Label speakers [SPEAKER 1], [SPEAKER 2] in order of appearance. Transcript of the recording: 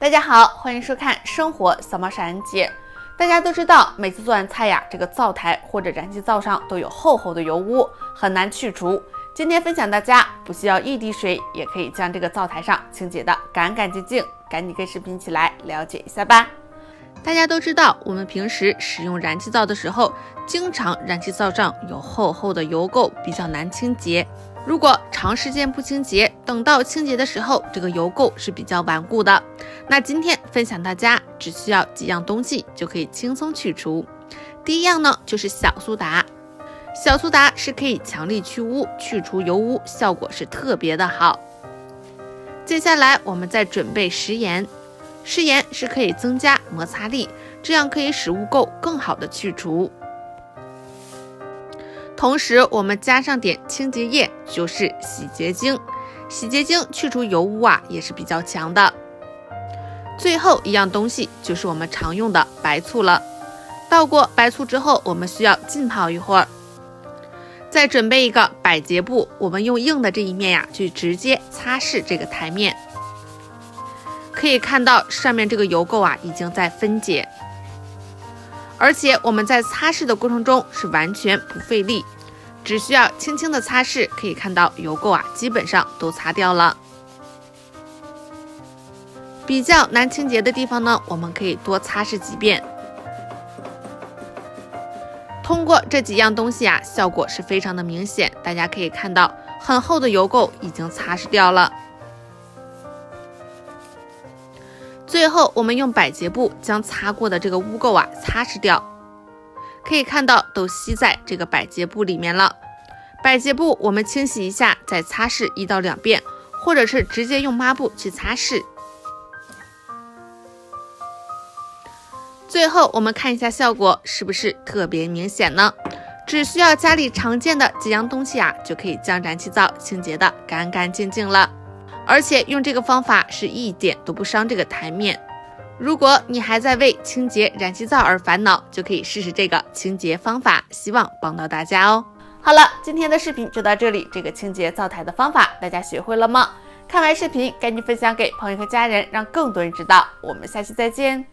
[SPEAKER 1] 大家好，欢迎收看生活小猫傻人节。大家都知道，每次做完菜呀，这个灶台或者燃气灶上都有厚厚的油污，很难去除。今天分享大家不需要一滴水也可以将这个灶台上清洁的干干净净，赶紧跟视频一起来了解一下吧。大家都知道，我们平时使用燃气灶的时候，经常燃气灶上有厚厚的油垢，比较难清洁。如果长时间不清洁，等到清洁的时候，这个油垢是比较顽固的。那今天分享大家只需要几样东西就可以轻松去除。第一样呢，就是小苏打。小苏打是可以强力去污、去除油污，效果是特别的好。接下来我们再准备食盐。食盐是可以增加摩擦力，这样可以使污垢更好的去除。同时我们加上点清洁液，就是洗洁精。洗洁精去除油污也是比较强的。最后一样东西就是我们常用的白醋了。倒过白醋之后，我们需要浸泡一会儿。再准备一个百洁布，我们用硬的这一面去直接擦拭这个台面。可以看到上面这个油垢已经在分解。而且我们在擦拭的过程中是完全不费力，只需要轻轻的擦拭，可以看到油垢基本上都擦掉了。比较难清洁的地方呢，我们可以多擦拭几遍。通过这几样东西效果是非常的明显，大家可以看到很厚的油垢已经擦拭掉了。最后我们用百洁布将擦过的这个污垢擦拭掉，可以看到都吸在这个百洁布里面了。百洁布我们清洗一下，再擦拭1到2遍，或者是直接用抹布去擦拭。最后我们看一下效果是不是特别明显呢？只需要家里常见的几样东西就可以将燃气灶清洁的干干净净了。而且用这个方法是一点都不伤这个台面。如果你还在为清洁燃气灶而烦恼，就可以试试这个清洁方法，希望帮到大家哦。好了，今天的视频就到这里，这个清洁灶台的方法大家学会了吗？看完视频赶紧分享给朋友和家人，让更多人知道。我们下期再见。